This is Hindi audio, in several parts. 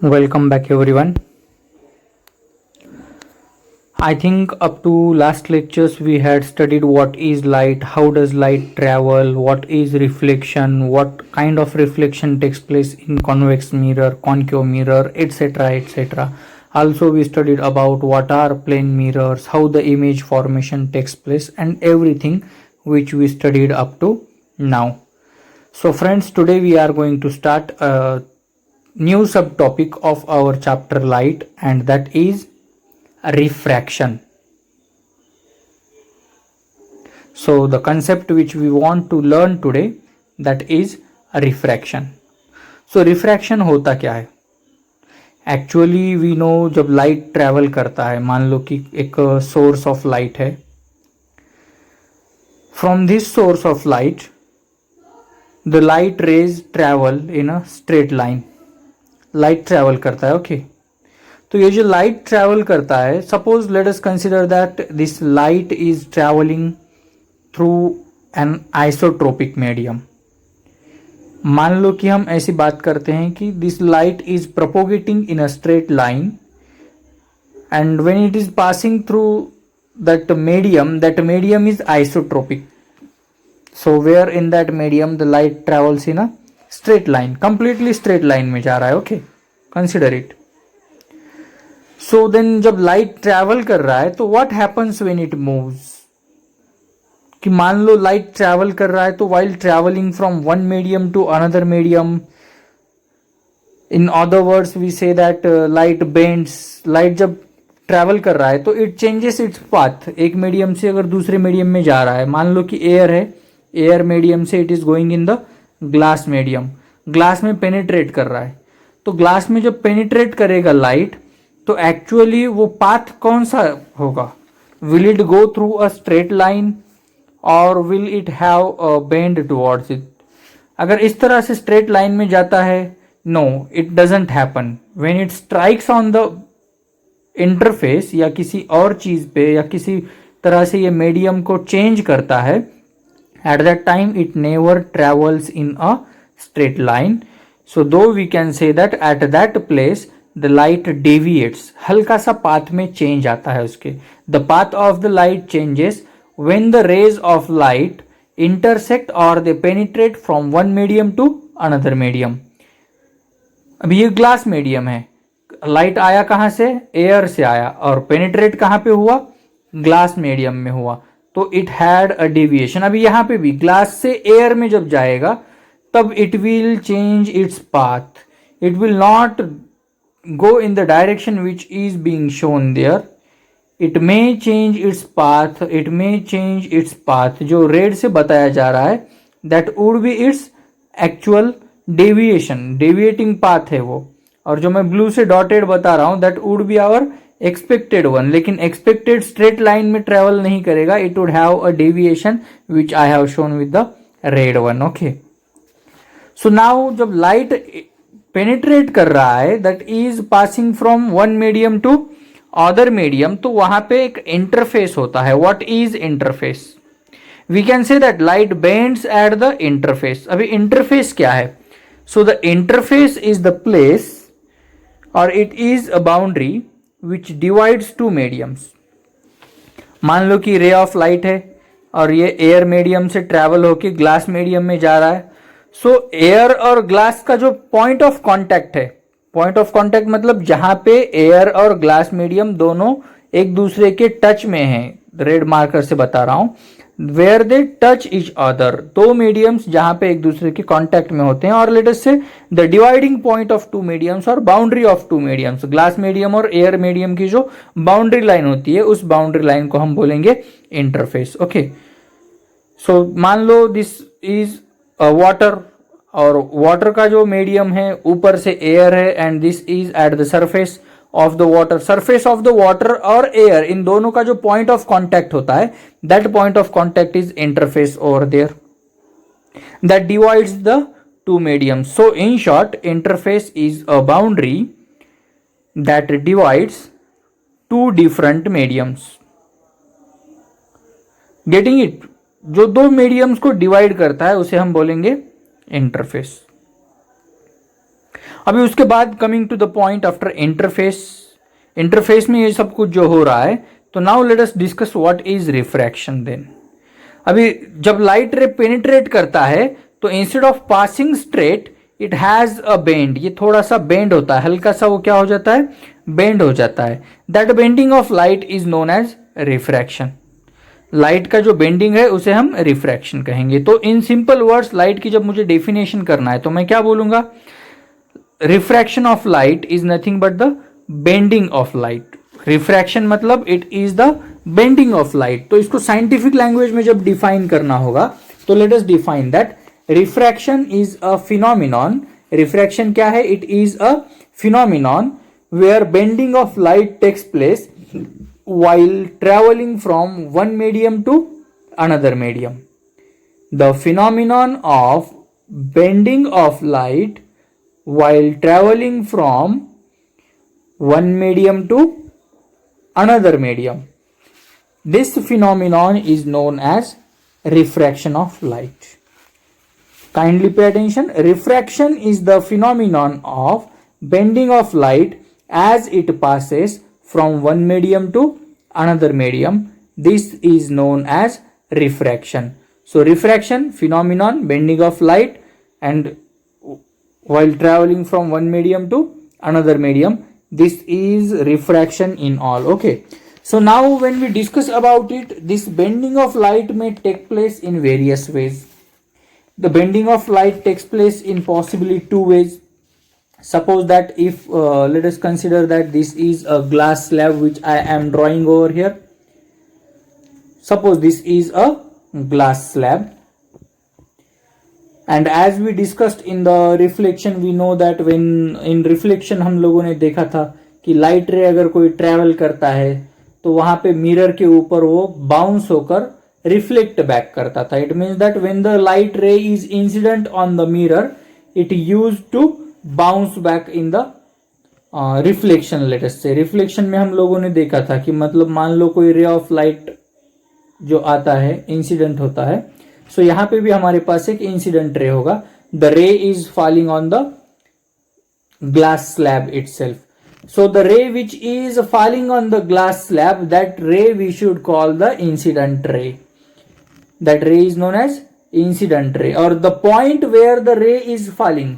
Welcome back everyone. I think up to last lectures we had studied what is light, how does light travel, what is reflection, what kind of reflection takes place in convex mirror, concave mirror, etc. etc. Also we studied about what are plane mirrors, how the image formation takes place and everything which we studied up to now. So friends, today we are going to start a new subtopic of our chapter light, and that is refraction. So the concept which we want to learn today, that is refraction. So refraction होता क्या है? एक्चुअली वी नो जब लाइट ट्रैवल करता है, मान लो कि एक सोर्स ऑफ लाइट है, from this source of light the light rays travel in a straight line. Light travel करता है, ओके. तो ये जो लाइट ट्रैवल करता है, suppose let us consider that this light is travelling through an isotropic medium. मान लो कि हम ऐसी बात करते हैं कि this light is propagating in a straight line and when it is passing through that medium is isotropic. So where in that medium the light travels in a straight line, completely straight line में जा रहा है, okay, consider it. So then जब लाइट ट्रैवल कर रहा है तो what happens when it moves, कि मान लो लाइट ट्रैवल कर रहा है तो while travelling from one medium to another medium, in other words we say that light bends. Light जब ट्रैवल कर रहा है तो इट चेंजेस इट्स पाथ. एक मीडियम से अगर दूसरे मीडियम में जा रहा है, मान लो कि एयर है, एयर मीडियम से it is going in the glass medium, glass में पेनिट्रेट कर रहा है. तो ग्लास में जब पेनिट्रेट करेगा लाइट, तो एक्चुअली वो पाथ कौन सा होगा? Will it go through a straight line और will it have a bend towards it? अगर इस तरह से स्ट्रेट लाइन में जाता है, no, it doesn't happen. When it strikes on the interface या किसी और चीज पे या किसी तरह से ये मीडियम को चेंज करता है, at that time it never travels in a straight line. So though we can say that at that place the light deviates, हल्का सा पाथ में चेंज आता है उसके. the path of the light changes when the rays of light intersect or they penetrate from one medium to another medium. अभी ये ग्लास मीडियम है, लाइट आया कहां से? एयर से आया, और पेनिट्रेट कहां पे हुआ? ग्लास मीडियम में हुआ. तो इट हैड अ डेविएशन. अभी यहां पे भी ग्लास से एयर में जब जाएगा तब it will change its path. It will not go in the direction which is being shown there. It may change its path, it may change its path. जो रेड से बताया जा रहा है that would be its actual deviation, deviating path है वो. और जो मैं ब्लू से डॉटेड बता रहा हूं that would be our expected one. लेकिन एक्सपेक्टेड स्ट्रेट लाइन में ट्रेवल नहीं करेगा, it would have a deviation which I have shown with the red one, okay. So now जब लाइट पेनिट्रेट कर रहा है, that is passing from one medium to other medium, तो वहां पे एक इंटरफेस होता है. What is interface? We can say that light bends at the interface. अभी इंटरफेस क्या है? So the interface is the place और it is a boundary which divides two mediums. मान लो कि रे ऑफ लाइट है और ये एयर मीडियम से ट्रैवल होके ग्लास मीडियम में जा रहा है. सो एयर और ग्लास का जो पॉइंट ऑफ कांटेक्ट है, पॉइंट ऑफ कांटेक्ट मतलब जहां पे एयर और ग्लास मीडियम दोनों एक दूसरे के टच में हैं, रेड मार्कर से बता रहा हूं, where they touch each other. दो मीडियम्स जहां पे एक दूसरे के कांटेक्ट में होते हैं, और let us say the dividing point of two mediums और boundary of two mediums, glass medium और एयर मीडियम की जो बाउंड्री लाइन होती है, उस बाउंड्री लाइन को हम बोलेंगे इंटरफेस, ओके. सो मान लो दिस इज वाटर, और वाटर का जो मीडियम है ऊपर से एयर है and this is at the surface of the water. Surface of the water और एयर, इन दोनों का जो पॉइंट ऑफ कांटेक्ट होता है, that point of contact is interface over there, that divides the two mediums. So in short, interface is a boundary that divides two different mediums. Getting it? जो दो मीडियम्स को डिवाइड करता है उसे हम बोलेंगे इंटरफेस. अभी उसके बाद coming to the point after interface, interface में ये सब कुछ जो हो रहा है, तो now let us discuss what is refraction then. अभी जब लाइट रे पेनिट्रेट करता है तो instead of passing straight it has a bend, ये थोड़ा सा बेंड होता है, हल्का सा वो क्या हो जाता है, बेंड हो जाता है। That bending of light is known as refraction. Light का जो बेंडिंग है उसे हम रिफ्रैक्शन कहेंगे। तो इन सिंपल वर्ड्स लाइट की जब मुझे डेफिनेशन करना है तो मैं क्या बोलूंगा, refraction of light is nothing but the bending of light. Refraction मतलब it is the bending of light. तो इसको साइंटिफिक लैंग्वेज में जब डिफाइन करना होगा तो let us define that refraction is a phenomenon. Refraction क्या है, it is a phenomenon where bending of light takes place while traveling from one medium to another medium. The phenomenon of bending of light while traveling from one medium to another medium. This phenomenon is known as refraction of light. Kindly pay attention. Refraction is the phenomenon of bending of light as it passes from one medium to another medium. This is known as refraction. So refraction, phenomenon, bending of light, and while traveling from one medium to another medium, this is refraction in all. Okay, so now when we discuss about it, this bending of light may take place in various ways. The bending of light takes place in possibly two ways. Suppose that if let us consider that this is a glass slab which I am drawing over here. Suppose this is a glass slab, and as we discussed in the reflection, we know that when in reflection हम लोगों ने देखा था कि लाइट रे अगर कोई ट्रेवल करता है तो वहां पे मिरर के ऊपर वो बाउंस होकर रिफ्लेक्ट बैक करता था. It means that when the light ray is incident on the mirror it used to bounce back in the reflection. Latest से रिफ्लेक्शन में हम लोगों ने देखा था कि मतलब मान लो कोई रे ऑफ लाइट जो आता है इंसिडेंट होता है, सो यहां पे भी हमारे पास एक इंसिडेंट रे होगा. द रे is falling on the glass slab itself. So the ray which is falling on the glass slab, that ray we should call the incident ray. That ray is known as incident ray. और the point where the ray is falling,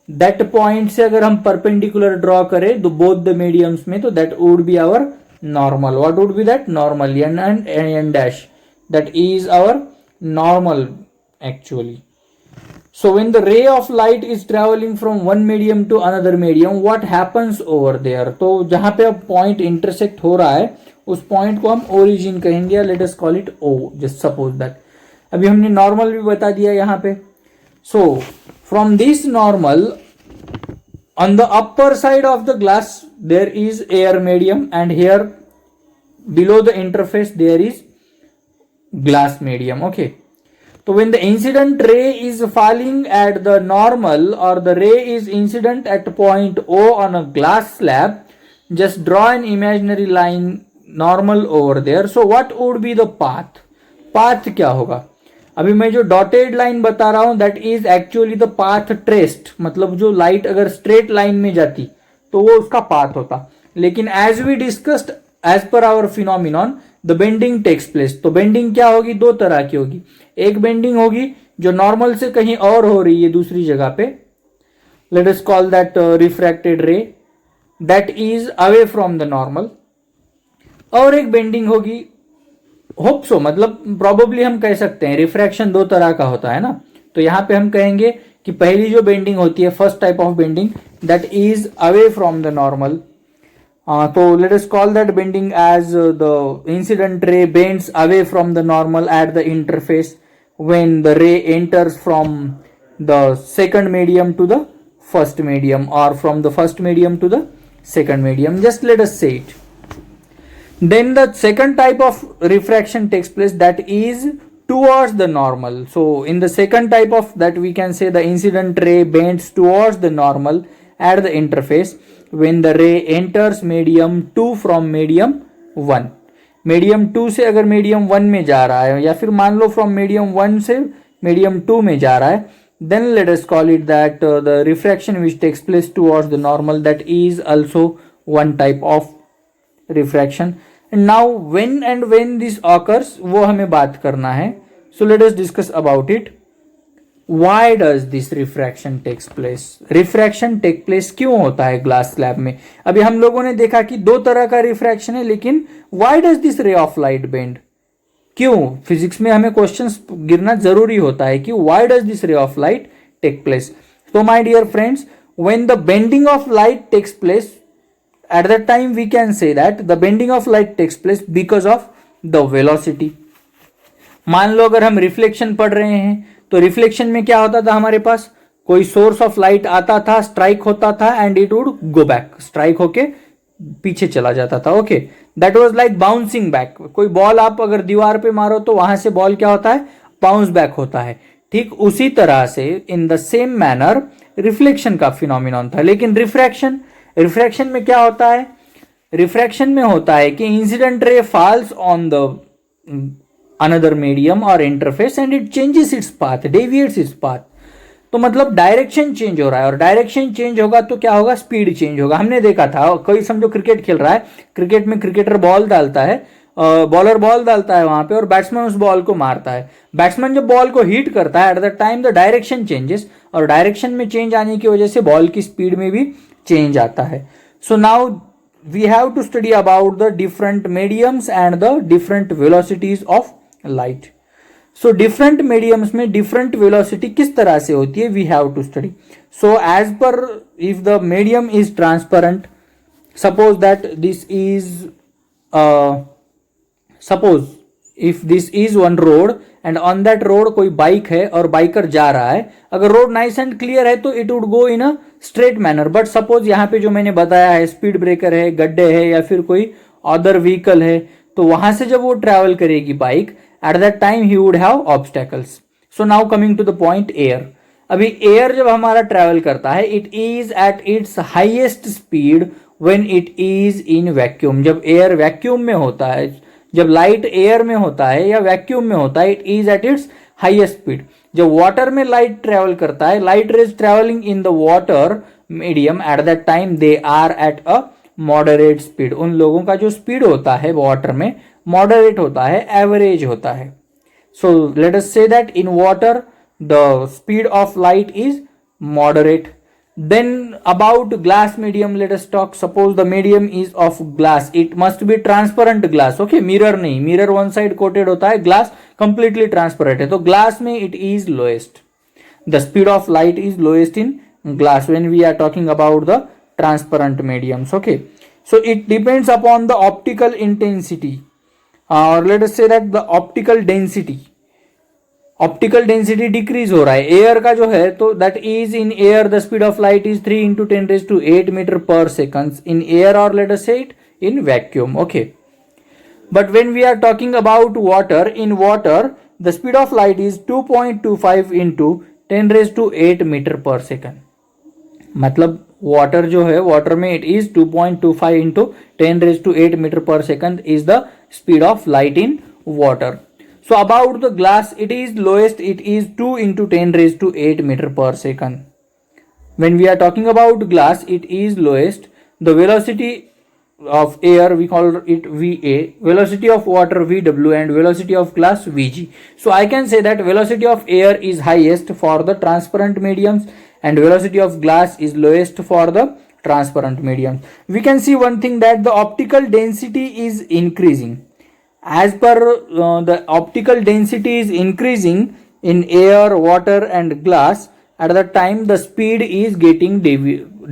that point से अगर हम perpendicular draw करें तो both the mediums में, तो that would be our normal. What would be that? Normal. N dash. That is our normal actually. So when the ray of light is traveling from one medium to another medium, what happens over there? तो जहां पे अब पॉइंट इंटरसेक्ट हो रहा है उस पॉइंट को हम ओरिजिन कहेंगे. Let us call it O. Just suppose that. अभी हमने नॉर्मल भी बता दिया यहाँ पे. So from this normal on the upper side of the glass there is air medium, and here below the interface there is glass medium. Okay. So when the incident ray is falling at the normal, or the ray is incident at point O on a glass slab, just draw an imaginary line normal over there. So what would be the path? Path क्या होगा? अभी मैं जो डॉटेड लाइन बता रहा हूं that is actually the path traced. मतलब जो लाइट अगर स्ट्रेट लाइन में जाती तो वो उसका पाथ होता. लेकिन as we discussed as per our phenomenon, the bending takes place. तो बेंडिंग क्या होगी? दो तरह की होगी. एक बेंडिंग होगी जो नॉर्मल से कहीं और हो रही है दूसरी जगह पे. Let us call that refracted रे, that is away from the normal. और एक बेंडिंग होगी, होप सो मतलब प्रोबेबली हम कह सकते हैं रिफ्रैक्शन दो तरह का होता है ना. तो यहां पे हम कहेंगे कि पहली जो बेंडिंग होती है, first type of bending, that is away from the normal. So let us call that bending as the incident ray bends away from the normal at the interface when the ray enters from the second medium to the first medium, or from the first medium to the second medium. Just let us say it. Then the second type of refraction takes place, that is towards the normal. So in the second type of that we can say the incident ray bends towards the normal at the interface when the ray enters medium 2 from medium 1. medium 2 से अगर medium 1 में जा रहा है, या फिर मान लो from medium 1 से medium 2 में जा रहा है, then let us call it that the refraction which takes place towards the normal, that is also one type of refraction. And now when this occurs वो हमें बात करना है. So let us discuss about it. Why does this refraction takes place? Refraction take place क्यों होता है ग्लास स्लैब में? अभी हम लोगों ने देखा कि दो तरह का रिफ्रैक्शन है, लेकिन why does this ray of light bend? क्यों? फिजिक्स में हमें क्वेश्चंस गिरना जरूरी होता है कि why does this ray of light take place? So my dear friends, when the bending of light takes place, at that time we can say that the bending of light takes place because of the velocity. मान लो अगर हम रिफ्लेक्शन पढ़ रहे हैं तो रिफ्लेक्शन में क्या होता था, हमारे पास कोई सोर्स ऑफ लाइट आता था, स्ट्राइक होता था and it would go back, strike होके पीछे चला जाता था. Okay, that was like bouncing back. कोई बॉल आप अगर दीवार पे मारो तो वहां से बॉल क्या होता है, बाउंस बैक होता है. ठीक उसी तरह से in the same manner reflection का फिनोमिनॉन था. लेकिन रिफ्रैक्शन में क्या होता है, रिफ्रैक्शन में होता है कि incident ray falls on the another medium or interface and it changes its path, deviates its path. तो मतलब डायरेक्शन चेंज हो रहा है, और डायरेक्शन चेंज होगा तो क्या होगा, स्पीड चेंज होगा. हमने देखा था, कोई समझो क्रिकेट खेल रहा है, क्रिकेट में क्रिकेटर बॉल डालता है, बॉलर बॉल डालता है वहां पे और बैट्समैन उस बॉल को मारता है. बैट्समैन जब बॉल को हिट करता है, at the time the direction changes, और डायरेक्शन में चेंज आने की वजह से बॉल की स्पीड में भी चेंज आता है. So now we have to study about the different mediums and the different velocities of light. So different mediums में डिफरेंट वेलोसिटी किस तरह से होती है, we have to study. So as per if the medium is transparent, suppose that this is suppose if this is one road and on that road कोई बाइक है और बाइकर जा रहा है. अगर रोड नाइस एंड क्लियर है तो it would go in a straight manner. But suppose यहाँ पे जो मैंने बताया है, स्पीड ब्रेकर है, गड्ढे है या फिर कोई अदर व्हीकल है, तो वहां से जब वो ट्रेवल करेगी bike, at that time he would have obstacles. So now coming to the point, air. अभी एयर जब हमारा ट्रेवल करता है, it is at its highest speed when it is in vacuum. जब एयर वैक्यूम में होता है, जब लाइट एयर में होता है या वैक्यूम में होता है, it is at its highest speed. जब वाटर में लाइट ट्रेवल करता है, light rays travelling in the water medium, at that time they are at a moderate speed. उन लोगों का जो स्पीड होता है वाटर में मॉडरेट होता है, एवरेज होता है. सो let us say that in water the speed of light is moderate. Then about glass medium let us talk. Suppose the medium is of glass, it must be transparent glass. Okay, mirror नहीं, मिरर वन साइड कोटेड होता है, ग्लास कंप्लीटली ट्रांसपेरेंट है. तो ग्लास में it is lowest, the speed of light is lowest in glass when we are talking about the transparent mediums. Okay, so it depends upon the optical intensity, or let us say that the optical density decrease हो रहा है. एयर का जो है तो that is in air the speed of light is 3 into 10⁸ metre per second in air, और let us say it in vacuum. Okay, but when we are talking about water, in water the speed of light is 2.25 into 10⁸ metre per second. मतलब वाटर जो है, वाटर में it is 2.25 into 10⁸ metre per second is the speed of light in water. So about the glass it is lowest, it is 2 into 10⁸ metre per second. When we are talking about glass it is lowest. The velocity of air we call it VA, velocity of water VW, and velocity of glass VG. So I can say that velocity of air is highest for the transparent mediums and velocity of glass is lowest for the transparent medium. We can see one thing, that the optical density is increasing. As per the optical density is increasing in air, water and glass, at that time the speed is getting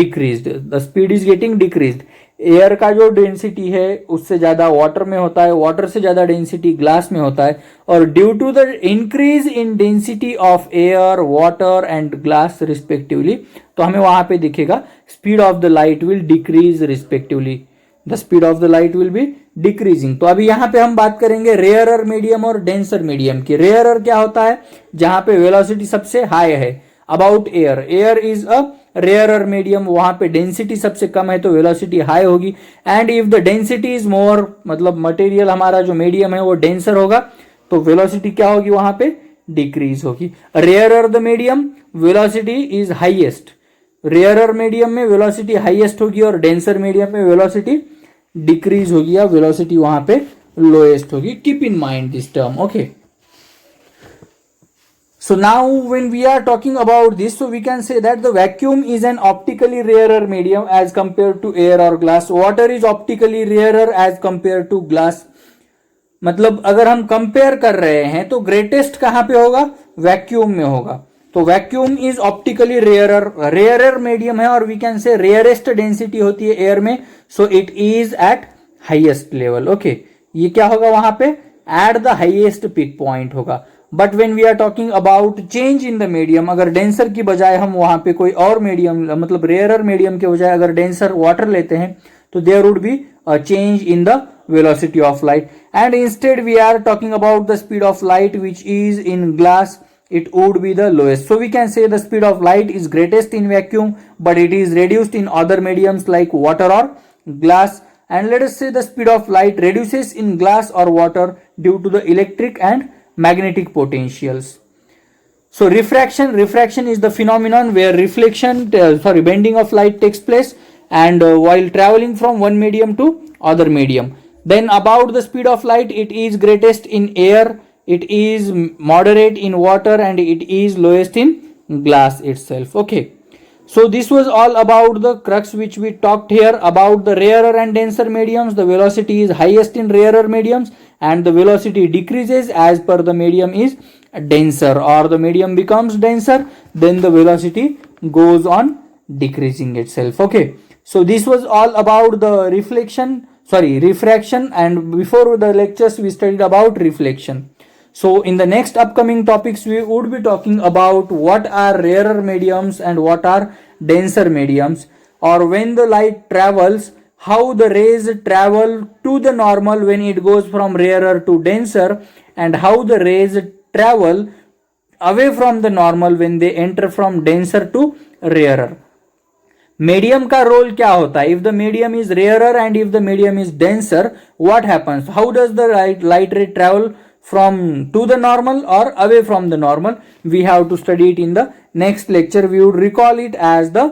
decreased. The speed is getting decreased. Air का जो डेंसिटी है उससे ज्यादा वाटर में होता है, वाटर से ज्यादा डेंसिटी ग्लास में होता है, और due to the increase in density of air, water and glass respectively, तो हमें वहां पे दिखेगा speed of the light will decrease respectively. The speed of the light will be decreasing. तो अभी यहाँ पे हम बात करेंगे रेयरर मीडियम और डेंसर मीडियम की. रेयरर क्या होता है, जहां पे वेलोसिटी सबसे हाई है. About air, air is a rarer medium, वहां पे डेंसिटी सबसे कम है तो वेलोसिटी हाई होगी. And if the density is more, मतलब मटेरियल हमारा जो मीडियम है वो डेंसर होगा, तो वेलोसिटी क्या होगी वहां पे, डिक्रीज होगी. Rarer the medium velocity is highest. Rarer medium में वेलोसिटी हाईएस्ट होगी और डेंसर मीडियम में वेलोसिटी डिक्रीज होगी या वेलोसिटी वहां पे लोएस्ट होगी. Keep in mind this term. Okay. So now when we are talking about this, so we can say that the vacuum is an optically rarer medium as compared to air or glass. Water is optically rarer as compared to glass. मतलब अगर हम कंपेयर कर रहे हैं तो ग्रेटेस्ट कहां पे होगा? वैक्यूम में होगा. तो vacuum is optically rarer medium है और we can say rarest density होती है एयर में. So it is at highest level. Okay, ये क्या होगा वहां पे? At the highest peak point होगा. But when we are talking about change in the medium, अगर डेंसर की बजाय हम वहां पे कोई और मीडियम, मतलब रेयरर मीडियम के बजाय अगर डेंसर वाटर लेते हैं तो there would be a change in the velocity of light, and instead we are talking about the speed of light which is in glass, it would be the lowest. So we can say the speed of light is greatest in vacuum, but it is reduced in other mediums like water or glass. And let us say the speed of light reduces in glass or water due to the electric and magnetic potentials. So refraction is the phenomenon where bending of light takes place, and while traveling from one medium to other medium. Then about the speed of light, it is greatest in air, it is moderate in water, and it is lowest in glass itself. Okay, so this was all about the crux which we talked here about the rarer and denser mediums. The velocity is highest in rarer mediums and the velocity decreases as per the medium is denser, or the medium becomes denser, then the velocity goes on decreasing itself. Okay, so this was all about the refraction, and before the lectures we studied about reflection. So in the next upcoming topics we would be talking about what are rarer mediums and what are denser mediums, or when the light travels, how the rays travel to the normal when it goes from rarer to denser, and how the rays travel away from the normal when they enter from denser to rarer. Medium का रोल क्या होता है? If the medium is rarer and if the medium is denser, what happens? How does the light रे travel from to the normal or away from the normal? We have to study it in the next lecture. We would recall it as the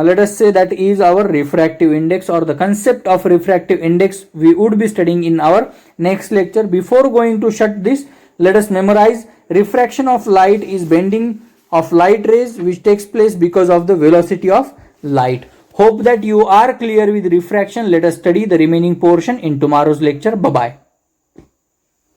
let us say that is our refractive index, or the concept of refractive index we would be studying in our next lecture. Before going to shut this, let us memorize refraction of light is bending of light rays which takes place because of the velocity of light. Hope that you are clear with refraction. Let us study the remaining portion in tomorrow's lecture. Bye bye.